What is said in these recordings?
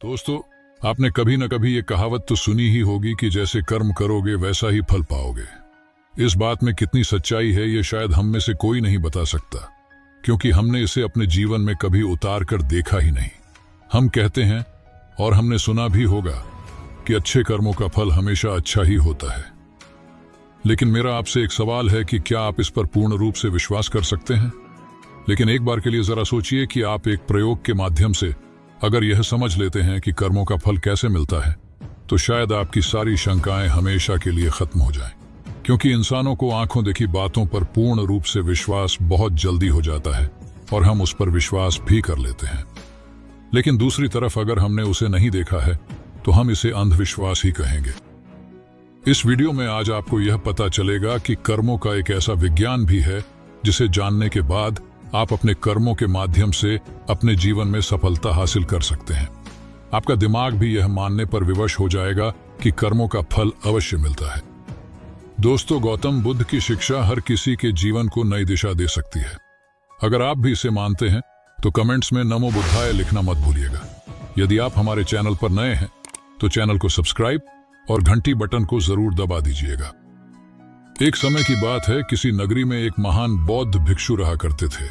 दोस्तों, आपने कभी न कभी ये कहावत तो सुनी ही होगी कि जैसे कर्म करोगे वैसा ही फल पाओगे। इस बात में कितनी सच्चाई है ये शायद हम में से कोई नहीं बता सकता, क्योंकि हमने इसे अपने जीवन में कभी उतार कर देखा ही नहीं। हम कहते हैं और हमने सुना भी होगा कि अच्छे कर्मों का फल हमेशा अच्छा ही होता है। लेकिन मेरा आपसे एक सवाल है कि क्या आप इस पर पूर्ण रूप से विश्वास कर सकते हैं? लेकिन एक बार के लिए जरा सोचिए कि आप एक प्रयोग के माध्यम से अगर यह समझ लेते हैं कि कर्मों का फल कैसे मिलता है, तो शायद आपकी सारी शंकाएं हमेशा के लिए खत्म हो जाएं। क्योंकि इंसानों को आंखों देखी बातों पर पूर्ण रूप से विश्वास बहुत जल्दी हो जाता है और हम उस पर विश्वास भी कर लेते हैं। लेकिन दूसरी तरफ अगर हमने उसे नहीं देखा है तो हम इसे अंधविश्वास ही कहेंगे। इस वीडियो में आज आपको यह पता चलेगा कि कर्मों का एक ऐसा विज्ञान भी है जिसे जानने के बाद आप अपने कर्मों के माध्यम से अपने जीवन में सफलता हासिल कर सकते हैं। आपका दिमाग भी यह मानने पर विवश हो जाएगा कि कर्मों का फल अवश्य मिलता है। दोस्तों, गौतम बुद्ध की शिक्षा हर किसी के जीवन को नई दिशा दे सकती है। अगर आप भी इसे मानते हैं तो कमेंट्स में नमो बुद्धाय लिखना मत भूलिएगा। यदि आप हमारे चैनल पर नए हैं तो चैनल को सब्सक्राइब और घंटी बटन को जरूर दबा दीजिएगा। एक समय की बात है, किसी नगरी में एक महान बौद्ध भिक्षु रहा करते थे।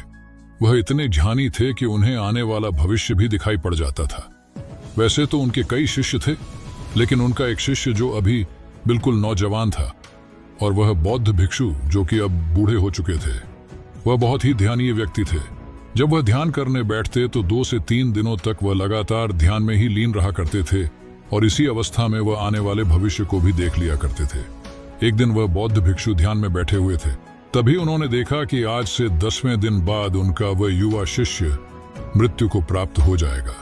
वह इतने ज्ञानी थे कि उन्हें आने वाला भविष्य भी दिखाई पड़ जाता था। वैसे तो उनके कई शिष्य थे, लेकिन उनका एक शिष्य जो अभी बिल्कुल नौजवान था और वह बौद्ध भिक्षु जो कि अब बूढ़े हो चुके थे, वह बहुत ही ध्यानीय व्यक्ति थे। जब वह ध्यान करने बैठते तो 2 से 3 दिनों तक वह लगातार ध्यान में ही लीन रहा करते थे और इसी अवस्था में वह आने वाले भविष्य को भी देख लिया करते थे। एक दिन वह बौद्ध भिक्षु ध्यान में बैठे हुए थे, तभी उन्होंने देखा कि आज से 10वें दिन बाद उनका वह युवा शिष्य मृत्यु को प्राप्त हो जाएगा।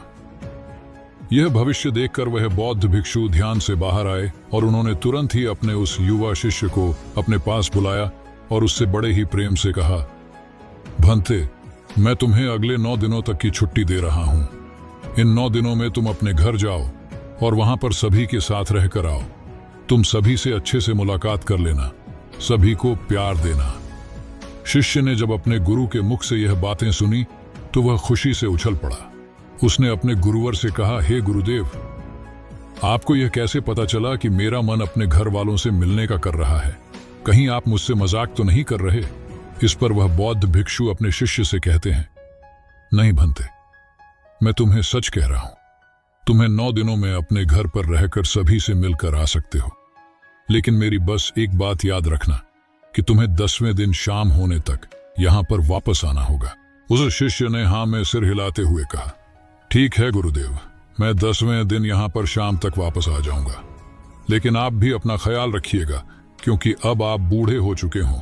यह भविष्य देखकर वह बौद्ध भिक्षु ध्यान से बाहर आए और उन्होंने तुरंत ही अपने उस युवा शिष्य को अपने पास बुलाया और उससे बड़े ही प्रेम से कहा, भंते, मैं तुम्हें अगले 9 दिनों तक की छुट्टी दे रहा हूं। इन 9 दिनों में तुम अपने घर जाओ और वहां पर सभी के साथ रहकर आओ। तुम सभी से अच्छे से मुलाकात कर लेना, सभी को प्यार देना। शिष्य ने जब अपने गुरु के मुख से यह बातें सुनी तो वह खुशी से उछल पड़ा। उसने अपने गुरुवर से कहा, हे गुरुदेव, आपको यह कैसे पता चला कि मेरा मन अपने घर वालों से मिलने का कर रहा है? कहीं आप मुझसे मजाक तो नहीं कर रहे? इस पर वह बौद्ध भिक्षु अपने शिष्य से कहते हैं, नहीं भंते, मैं तुम्हें सच कह रहा हूं। तुम्हें 9 दिनों में अपने घर पर रहकर सभी से मिलकर आ सकते हो, लेकिन मेरी बस एक बात याद रखना कि तुम्हें 10वें दिन शाम होने तक यहां पर वापस आना होगा। उस शिष्य ने हाँ में सिर हिलाते हुए कहा, ठीक है गुरुदेव, मैं 10वें दिन यहां पर शाम तक वापस आ जाऊंगा। लेकिन आप भी अपना ख्याल रखिएगा, क्योंकि अब आप बूढ़े हो चुके हों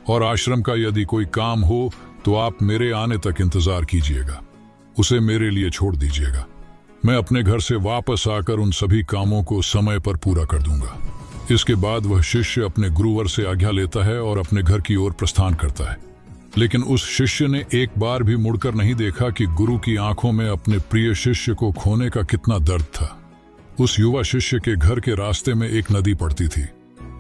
और आश्रम का यदि कोई काम हो तो आप मेरे आने तक इंतजार कीजिएगा, उसे मेरे लिए छोड़ दीजिएगा। मैं अपने घर से वापस आकर उन सभी कामों को समय पर पूरा कर दूंगा। इसके बाद वह शिष्य अपने गुरुवर से आज्ञा लेता है और अपने घर की ओर प्रस्थान करता है। लेकिन उस शिष्य ने एक बार भी मुड़कर नहीं देखा कि गुरु की आंखों में अपने प्रिय शिष्य को खोने का कितना दर्द था। उस युवा शिष्य के घर के रास्ते में एक नदी पड़ती थी।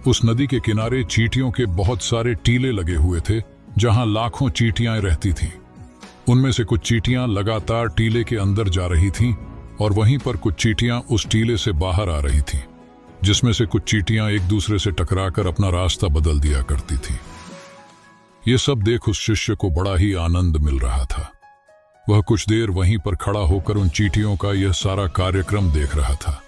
उस नदी के किनारे चींटियों के बहुत सारे टीले लगे हुए थे, जहां लाखों चींटियां रहती थीं। उनमें से कुछ चींटियां लगातार टीले के अंदर जा रही थीं और वहीं पर कुछ चींटियां उस टीले से बाहर आ रही थीं, जिसमें से कुछ चींटियां एक दूसरे से टकराकर अपना रास्ता बदल दिया करती थीं। ये सब देख उस शिष्य को बड़ा ही आनंद मिल रहा था। वह कुछ देर वहीं पर खड़ा होकर उन चींटियों का यह सारा कार्यक्रम देख रहा था।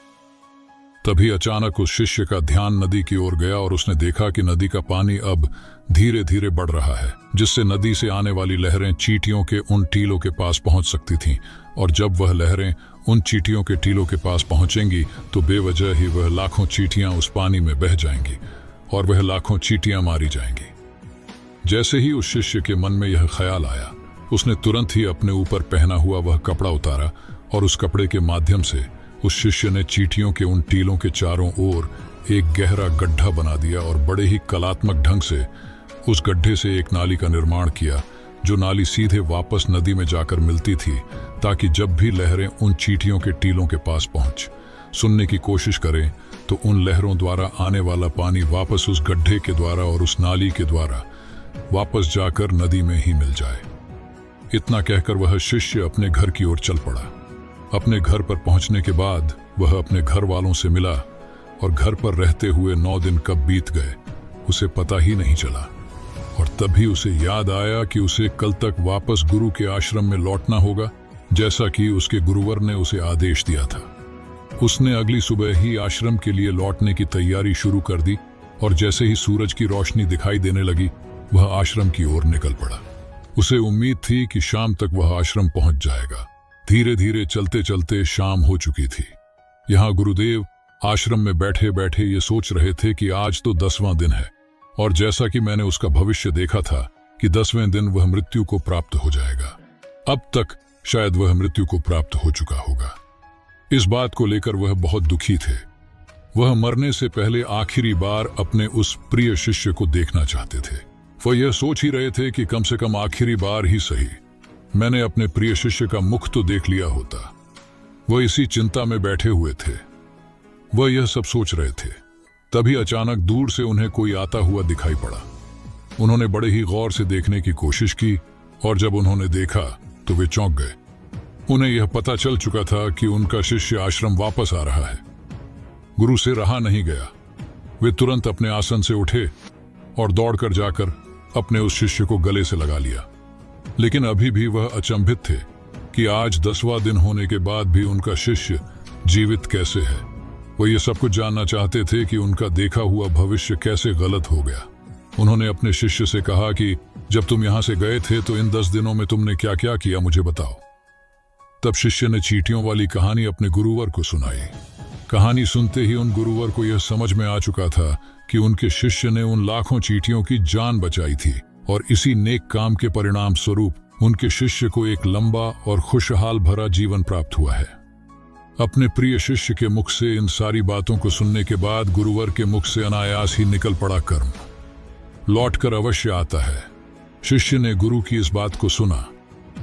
तभी अचानक उस शिष्य का ध्यान नदी की ओर गया और उसने देखा कि नदी का पानी अब धीरे धीरे बढ़ रहा है, जिससे नदी से आने वाली लहरें चींटियों के उन टीलों के पास पहुंच सकती थीं। और जब वह लहरें उन चींटियों के टीलों के पास पहुंचेंगी तो बेवजह ही वह लाखों चींटियां उस पानी में बह जाएंगी और वह लाखों चींटियां मारी जाएंगी। जैसे ही उस शिष्य के मन में यह ख्याल आया, उसने तुरंत ही अपने ऊपर पहना हुआ वह कपड़ा उतारा और उस कपड़े के माध्यम से उस शिष्य ने चींटियों के उन टीलों के चारों ओर एक गहरा गड्ढा बना दिया और बड़े ही कलात्मक ढंग से उस गड्ढे से एक नाली का निर्माण किया, जो नाली सीधे वापस नदी में जाकर मिलती थी, ताकि जब भी लहरें उन चींटियों के टीलों के पास पहुंच सुनने की कोशिश करें तो उन लहरों द्वारा आने वाला पानी वापस उस गड्ढे के द्वारा और उस नाली के द्वारा वापस जाकर नदी में ही मिल जाए। इतना कहकर वह शिष्य अपने घर की ओर चल पड़ा। अपने घर पर पहुंचने के बाद वह अपने घर वालों से मिला और घर पर रहते हुए 9 दिन कब बीत गए उसे पता ही नहीं चला। और तभी उसे याद आया कि उसे कल तक वापस गुरु के आश्रम में लौटना होगा, जैसा कि उसके गुरुवर ने उसे आदेश दिया था। उसने अगली सुबह ही आश्रम के लिए लौटने की तैयारी शुरू कर दी और जैसे ही सूरज की रोशनी दिखाई देने लगी वह आश्रम की ओर निकल पड़ा। उसे उम्मीद थी कि शाम तक वह आश्रम पहुंच जाएगा। धीरे धीरे चलते चलते शाम हो चुकी थी। यहाँ गुरुदेव आश्रम में बैठे बैठे ये सोच रहे थे कि आज तो 10वां दिन है और जैसा कि मैंने उसका भविष्य देखा था कि 10वें दिन वह मृत्यु को प्राप्त हो जाएगा। अब तक शायद वह मृत्यु को प्राप्त हो चुका होगा। इस बात को लेकर वह बहुत दुखी थे। वह मरने से पहले आखिरी बार अपने उस प्रिय शिष्य को देखना चाहते थे। वह यह सोच ही रहे थे कि कम से कम आखिरी बार ही सही मैंने अपने प्रिय शिष्य का मुख तो देख लिया होता। वह इसी चिंता में बैठे हुए थे। वह यह सब सोच रहे थे, तभी अचानक दूर से उन्हें कोई आता हुआ दिखाई पड़ा। उन्होंने बड़े ही गौर से देखने की कोशिश की और जब उन्होंने देखा तो वे चौंक गए। उन्हें यह पता चल चुका था कि उनका शिष्य आश्रम वापस आ रहा है। गुरु से रहा नहीं गया। वे तुरंत अपने आसन से उठे और दौड़कर जाकर अपने उस शिष्य को गले से लगा लिया। लेकिन अभी भी वह अचंभित थे कि आज 10वां दिन होने के बाद भी उनका शिष्य जीवित कैसे है। वह ये सब कुछ जानना चाहते थे कि उनका देखा हुआ भविष्य कैसे गलत हो गया। उन्होंने अपने शिष्य से कहा कि जब तुम यहां से गए थे तो इन 10 दिनों में तुमने क्या क्या किया, मुझे बताओ। तब शिष्य ने चींटियों वाली कहानी अपने गुरुवर को सुनाई। कहानी सुनते ही उन गुरुवर को यह समझ में आ चुका था कि उनके शिष्य ने उन लाखों चींटियों की जान बचाई थी और इसी नेक काम के परिणाम स्वरूप उनके शिष्य को एक लंबा और खुशहाल भरा जीवन प्राप्त हुआ है। अपने प्रिय शिष्य के मुख से इन सारी बातों को सुनने के बाद गुरुवर के मुख से अनायास ही निकल पड़ा, कर्म लौटकर अवश्य आता है। शिष्य ने गुरु की इस बात को सुना,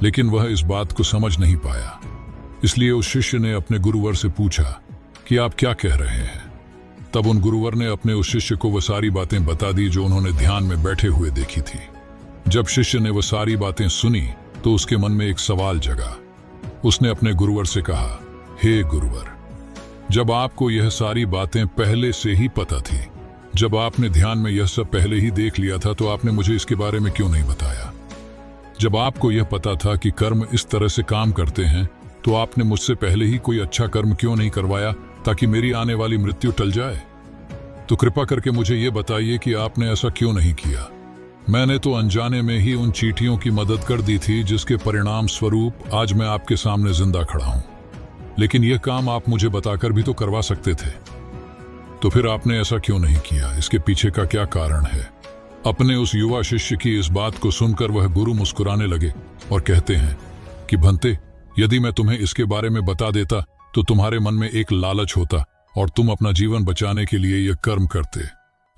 लेकिन वह इस बात को समझ नहीं पाया। इसलिए उस शिष्य ने अपने गुरुवर से पूछा कि आप क्या कह रहे हैं। तब उन गुरुवर ने अपने उस शिष्य को वह सारी बातें बता दी जो उन्होंने ध्यान में बैठे हुए देखी थी। जब शिष्य ने वह सारी बातें सुनी तो उसके मन में एक सवाल जगा। उसने अपने गुरुवर से कहा, हे गुरुवर, जब आपको यह सारी बातें पहले से ही पता थी, जब आपने ध्यान में यह सब पहले ही देख लिया था, तो आपने मुझे इसके बारे में क्यों नहीं बताया? जब आपको यह पता था कि कर्म इस तरह से काम करते हैं, तो आपने मुझसे पहले ही कोई अच्छा कर्म क्यों नहीं करवाया ताकि मेरी आने वाली मृत्यु टल जाए? तो कृपा करके मुझे ये बताइए कि आपने ऐसा क्यों नहीं किया। मैंने तो अनजाने में ही उन चींटियों की मदद कर दी थी, जिसके परिणाम स्वरूप आज मैं आपके सामने जिंदा खड़ा हूं। लेकिन यह काम आप मुझे बताकर भी तो करवा सकते थे। तो फिर आपने ऐसा क्यों नहीं किया? इसके पीछे का क्या कारण है? अपने उस युवा शिष्य की इस बात को सुनकर वह गुरु मुस्कुराने लगे और कहते हैं कि भंते, यदि मैं तुम्हें इसके बारे में बता देता तो तुम्हारे मन में एक लालच होता और तुम अपना जीवन बचाने के लिए यह कर्म करते।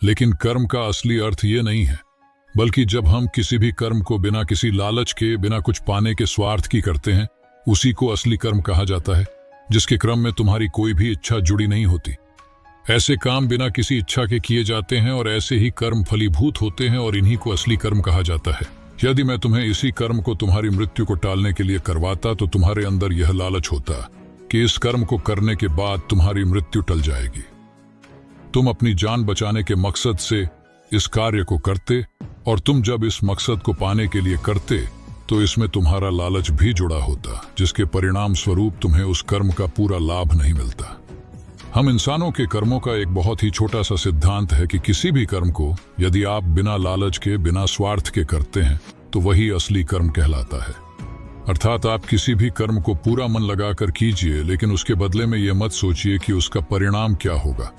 लेकिन कर्म का असली अर्थ ये नहीं है, बल्कि जब हम किसी भी कर्म को बिना किसी लालच के, बिना कुछ पाने के स्वार्थ की करते हैं, उसी को असली कर्म कहा जाता है, जिसके क्रम में तुम्हारी कोई भी इच्छा जुड़ी नहीं होती। ऐसे काम बिना किसी इच्छा के किए जाते हैं और ऐसे ही कर्म फलीभूत होते हैं और इन्हीं को असली कर्म कहा जाता है। यदि मैं तुम्हें इसी कर्म को तुम्हारी मृत्यु को टालने के लिए करवाता तो तुम्हारे अंदर यह लालच होता कि इस कर्म को करने के बाद तुम्हारी मृत्यु टल जाएगी। तुम अपनी जान बचाने के मकसद से इस कार्य को करते और तुम जब इस मकसद को पाने के लिए करते तो इसमें तुम्हारा लालच भी जुड़ा होता, जिसके परिणाम स्वरूप तुम्हें उस कर्म का पूरा लाभ नहीं मिलता। हम इंसानों के कर्मों का एक बहुत ही छोटा सा सिद्धांत है कि किसी भी कर्म को यदि आप बिना लालच के, बिना स्वार्थ के करते हैं तो वही असली कर्म कहलाता है। अर्थात आप किसी भी कर्म को पूरा मन लगाकर कीजिए, लेकिन उसके बदले में यह मत सोचिए कि उसका परिणाम क्या होगा,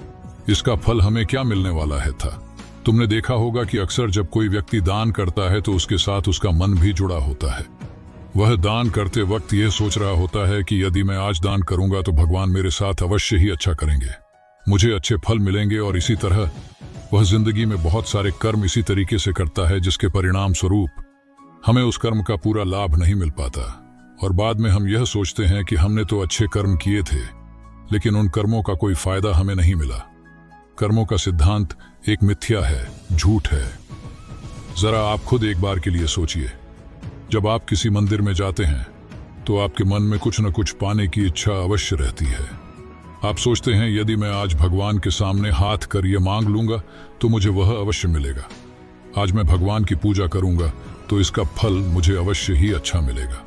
इसका फल हमें क्या मिलने वाला है था। तुमने देखा होगा कि अक्सर जब कोई व्यक्ति दान करता है तो उसके साथ उसका मन भी जुड़ा होता है। वह दान करते वक्त यह सोच रहा होता है कि यदि मैं आज दान करूंगा तो भगवान मेरे साथ अवश्य ही अच्छा करेंगे, मुझे अच्छे फल मिलेंगे। और इसी तरह वह जिंदगी में बहुत सारे कर्म इसी तरीके से करता है, जिसके परिणाम स्वरूप हमें उस कर्म का पूरा लाभ नहीं मिल पाता। और बाद में हम यह सोचते हैं कि हमने तो अच्छे कर्म किए थे, लेकिन उन कर्मों का कोई फायदा हमें नहीं मिला। कर्मों का सिद्धांत एक मिथ्या है, झूठ है। जरा आप खुद एक बार के लिए सोचिए, जब आप किसी मंदिर में जाते हैं तो आपके मन में कुछ न कुछ पाने की इच्छा अवश्य रहती है। आप सोचते हैं यदि मैं आज भगवान के सामने हाथ कर ये मांग लूंगा तो मुझे वह अवश्य मिलेगा। आज मैं भगवान की पूजा करूंगा तो इसका फल मुझे अवश्य ही अच्छा मिलेगा।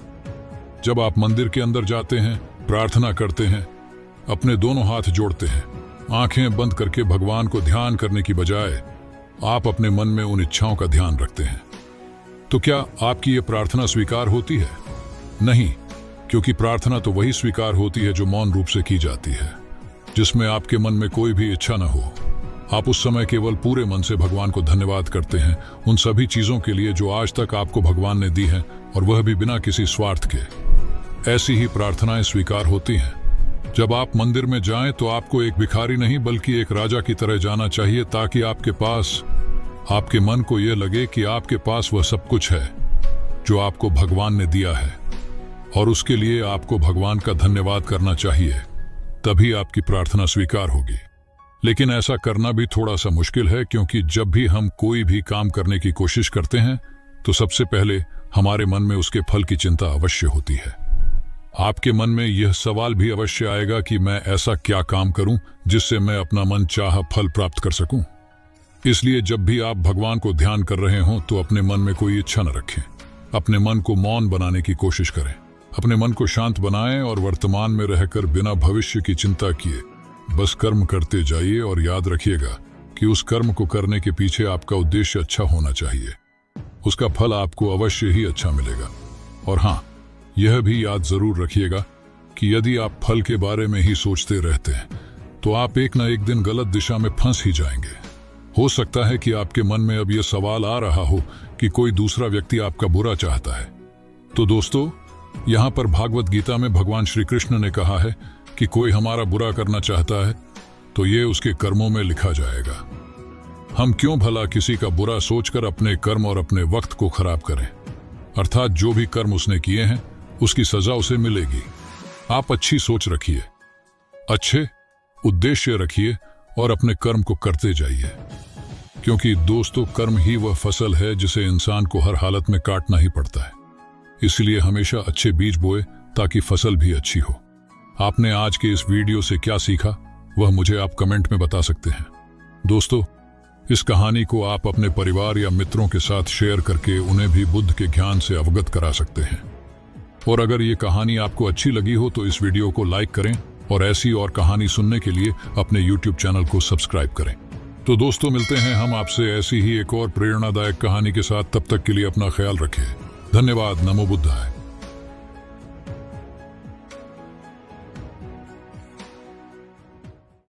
जब आप मंदिर के अंदर जाते हैं, प्रार्थना करते हैं, अपने दोनों हाथ जोड़ते हैं, आंखें बंद करके भगवान को ध्यान करने की बजाय आप अपने मन में उन इच्छाओं का ध्यान रखते हैं, तो क्या आपकी ये प्रार्थना स्वीकार होती है? नहीं, क्योंकि प्रार्थना तो वही स्वीकार होती है जो मौन रूप से की जाती है, जिसमें आपके मन में कोई भी इच्छा न हो। आप उस समय केवल पूरे मन से भगवान को धन्यवाद करते हैं उन सभी चीजों के लिए जो आज तक आपको भगवान ने दी हैं, और वह भी बिना किसी स्वार्थ के। ऐसी ही प्रार्थनाएं स्वीकार होती हैं। जब आप मंदिर में जाएं तो आपको एक भिखारी नहीं बल्कि एक राजा की तरह जाना चाहिए, ताकि आपके मन को यह लगे कि आपके पास वह सब कुछ है जो आपको भगवान ने दिया है, और उसके लिए आपको भगवान का धन्यवाद करना चाहिए। तभी आपकी प्रार्थना स्वीकार होगी। लेकिन ऐसा करना भी थोड़ा सा मुश्किल है, क्योंकि जब भी हम कोई भी काम करने की कोशिश करते हैं तो सबसे पहले हमारे मन में उसके फल की चिंता अवश्य होती है। आपके मन में यह सवाल भी अवश्य आएगा कि मैं ऐसा क्या काम करूं जिससे मैं अपना मन चाहा फल प्राप्त कर सकूं। इसलिए जब भी आप भगवान को ध्यान कर रहे हों तो अपने मन में कोई इच्छा न रखें। अपने मन को मौन बनाने की कोशिश करें। अपने मन को शांत बनाएं और वर्तमान में रहकर बिना भविष्य की चिंता किए बस कर्म करते जाइए, और याद रखिएगा कि उस कर्म को करने के पीछे आपका उद्देश्य अच्छा होना चाहिए। उसका फल आपको अवश्य ही अच्छा मिलेगा। और हाँ, यह भी याद जरूर रखिएगा कि यदि आप फल के बारे में ही सोचते रहते हैं तो आप एक ना एक दिन गलत दिशा में फंस ही जाएंगे। हो सकता है कि आपके मन में अब यह सवाल आ रहा हो कि कोई दूसरा व्यक्ति आपका बुरा चाहता है। तो दोस्तों, यहाँ पर भागवत गीता में भगवान श्री कृष्ण ने कहा है कि कोई हमारा बुरा करना चाहता है तो ये उसके कर्मों में लिखा जाएगा। हम क्यों भला किसी का बुरा सोचकर अपने कर्म और अपने वक्त को खराब करें? अर्थात जो भी कर्म उसने किए हैं उसकी सजा उसे मिलेगी। आप अच्छी सोच रखिए, अच्छे उद्देश्य रखिए और अपने कर्म को करते जाइए, क्योंकि दोस्तों कर्म ही वह फसल है जिसे इंसान को हर हालत में काटना ही पड़ता है। इसलिए हमेशा अच्छे बीज बोए ताकि फसल भी अच्छी हो। आपने आज के इस वीडियो से क्या सीखा वह मुझे आप कमेंट में बता सकते हैं। दोस्तों, इस कहानी को आप अपने परिवार या मित्रों के साथ शेयर करके उन्हें भी बुद्ध के ज्ञान से अवगत करा सकते हैं। और अगर ये कहानी आपको अच्छी लगी हो तो इस वीडियो को लाइक करें, और ऐसी और कहानी सुनने के लिए अपने YouTube चैनल को सब्सक्राइब करें। तो दोस्तों, मिलते हैं हम आपसे ऐसी ही एक और प्रेरणादायक कहानी के साथ। तब तक के लिए अपना ख्याल रखें। धन्यवाद। नमो बुद्धाय।